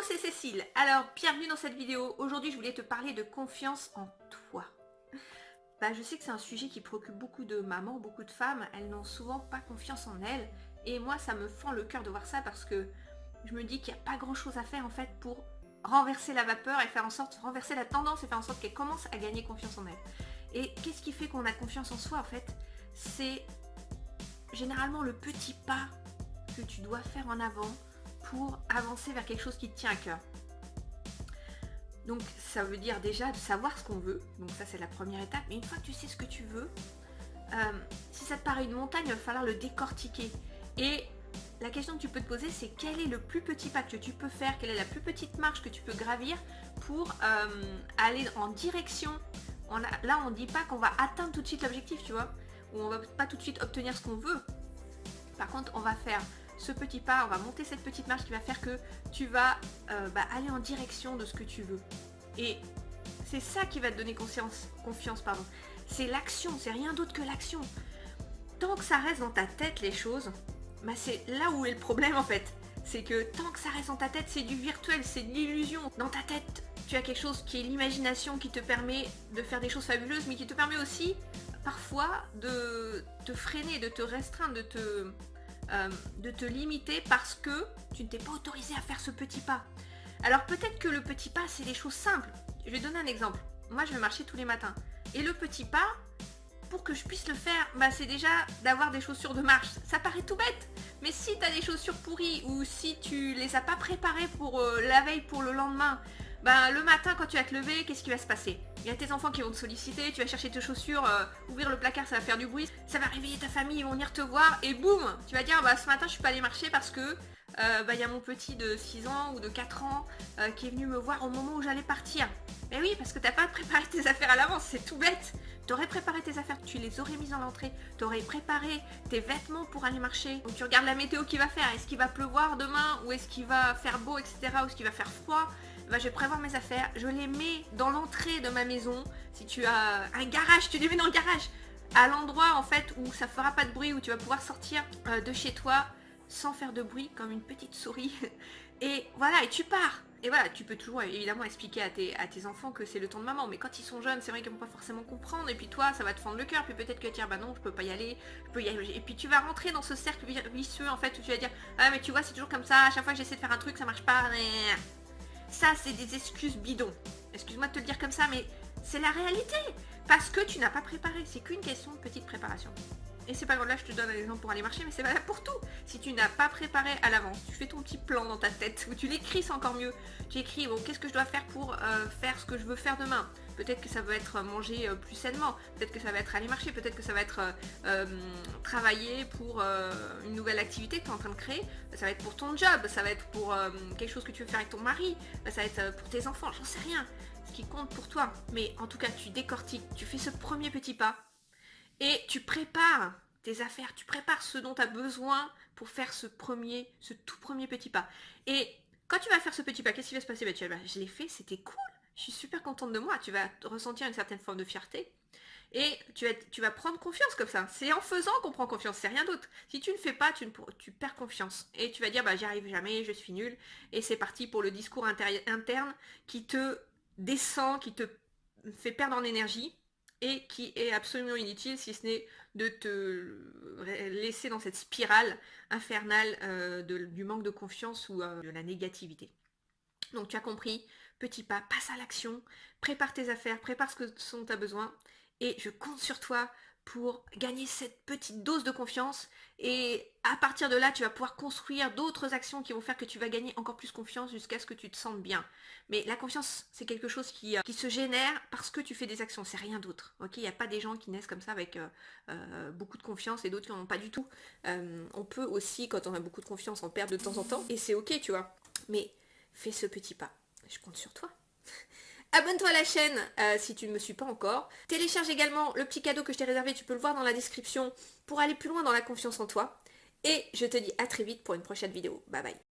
c'est Cécile. Alors, bienvenue dans cette vidéo. Aujourd'hui, je voulais te parler de confiance en toi. Je sais que c'est un sujet qui préoccupe beaucoup de mamans, beaucoup de femmes. Elles n'ont souvent pas confiance en elles. Et moi, ça me fend le cœur de voir ça parce que je me dis qu'il n'y a pas grand-chose à faire en fait pour renverser la vapeur et faire en sorte, renverser la tendance et faire en sorte qu'elle commence à gagner confiance en elle. Et qu'est-ce qui fait qu'on a confiance en soi en fait? C'est généralement le petit pas que tu dois faire en avant pour avancer vers quelque chose qui te tient à cœur. Donc ça veut dire déjà de savoir ce qu'on veut, donc ça c'est la première étape, mais une fois que tu sais ce que tu veux, si ça te paraît une montagne, il va falloir le décortiquer. Et la question que tu peux te poser, c'est quel est le plus petit pas que tu peux faire, quelle est la plus petite marche que tu peux gravir pour aller en direction. Là on ne dit pas qu'on va atteindre tout de suite l'objectif, tu vois, ou on va pas tout de suite obtenir ce qu'on veut. Par contre on va faire ce petit pas, on va monter cette petite marche qui va faire que tu vas aller en direction de ce que tu veux. Et c'est ça qui va te donner confiance. C'est l'action, c'est rien d'autre que l'action. Tant que ça reste dans ta tête les choses, c'est là où est le problème en fait. C'est que tant que ça reste dans ta tête, c'est du virtuel, c'est de l'illusion. Dans ta tête, tu as quelque chose qui est l'imagination qui te permet de faire des choses fabuleuses, mais qui te permet aussi parfois de te freiner, de te restreindre, de te limiter parce que tu ne t'es pas autorisé à faire ce petit pas. Alors peut-être que le petit pas c'est des choses simples. Je vais donner un exemple. Moi je vais marcher tous les matins. Et le petit pas, pour que je puisse le faire, c'est déjà d'avoir des chaussures de marche. Ça paraît tout bête. Mais si tu as des chaussures pourries ou si tu les as pas préparées pour la veille, pour le lendemain, le matin quand tu vas te lever, qu'est-ce qui va se passer? Il y a tes enfants qui vont te solliciter, tu vas chercher tes chaussures, ouvrir le placard, ça va faire du bruit, ça va réveiller ta famille, ils vont venir te voir et boum, tu vas dire ce matin je suis pas allée marcher parce que y a mon petit de 6 ans ou de 4 ans qui est venu me voir au moment où j'allais partir. Mais oui, parce que t'as pas préparé tes affaires à l'avance, c'est tout bête. T'aurais préparé tes affaires, tu les aurais mises dans l'entrée, t'aurais préparé tes vêtements pour aller marcher. Donc tu regardes la météo qui va faire, est-ce qu'il va pleuvoir demain ou est-ce qu'il va faire beau, etc. ou est-ce qu'il va faire froid. Je vais prévoir mes affaires, je les mets dans l'entrée de ma maison. Si tu as un garage, tu les mets dans le garage. À l'endroit en fait où ça fera pas de bruit, où tu vas pouvoir sortir de chez toi sans faire de bruit comme une petite souris. Et voilà, et tu pars. Et voilà, tu peux toujours évidemment expliquer à tes enfants que c'est le temps de maman, mais quand ils sont jeunes, c'est vrai qu'ils vont pas forcément comprendre, et puis toi, ça va te fendre le cœur, puis peut-être que tu vas dire, non, je peux pas y aller, je peux y aller, et puis tu vas rentrer dans ce cercle vicieux, en fait, où tu vas dire, ah mais tu vois, c'est toujours comme ça, à chaque fois que j'essaie de faire un truc, ça marche pas, ça, c'est des excuses bidons. Excuse-moi de te le dire comme ça, mais c'est la réalité, parce que tu n'as pas préparé, c'est qu'une question de petite préparation. Et c'est pas grave, là je te donne un exemple pour aller marcher, mais c'est valable pour tout. Si tu n'as pas préparé à l'avance, tu fais ton petit plan dans ta tête, ou tu l'écris, c'est encore mieux. Tu écris, bon, qu'est-ce que je dois faire pour faire ce que je veux faire demain? Peut-être que ça va être manger plus sainement, peut-être que ça va être aller marcher, peut-être que ça va être travailler pour une nouvelle activité que tu es en train de créer, ça va être pour ton job, ça va être pour quelque chose que tu veux faire avec ton mari, ça va être pour tes enfants, j'en sais rien. Ce qui compte pour toi. Mais en tout cas, tu décortiques, tu fais ce premier petit pas, et tu prépares tes affaires, tu prépares ce dont tu as besoin pour faire ce tout premier petit pas. Et quand tu vas faire ce petit pas, qu'est-ce qui va se passer? Tu vas dire, je l'ai fait, c'était cool, je suis super contente de moi, tu vas ressentir une certaine forme de fierté. Et tu vas prendre confiance comme ça. C'est en faisant qu'on prend confiance, c'est rien d'autre. Si tu ne fais pas, tu perds confiance. Et tu vas dire, j'y arrive jamais, je suis nulle. Et c'est parti pour le discours interne qui te descend, qui te fait perdre en énergie et qui est absolument inutile si ce n'est de te laisser dans cette spirale infernale du manque de confiance ou de la négativité. Donc tu as compris, petit pas, passe à l'action, prépare tes affaires, prépare ce dont tu as besoin et je compte sur toi pour gagner cette petite dose de confiance et à partir de là tu vas pouvoir construire d'autres actions qui vont faire que tu vas gagner encore plus confiance jusqu'à ce que tu te sentes bien. Mais la confiance c'est quelque chose qui se génère parce que tu fais des actions, c'est rien d'autre. Ok, il n'y a pas des gens qui naissent comme ça avec beaucoup de confiance et d'autres qui n'en ont pas du tout. On peut aussi quand on a beaucoup de confiance en perdre de temps en temps et c'est ok tu vois. Mais fais ce petit pas, je compte sur toi. Abonne-toi à la chaîne si tu ne me suis pas encore. Télécharge également le petit cadeau que je t'ai réservé, tu peux le voir dans la description pour aller plus loin dans la confiance en toi. Et je te dis à très vite pour une prochaine vidéo. Bye bye.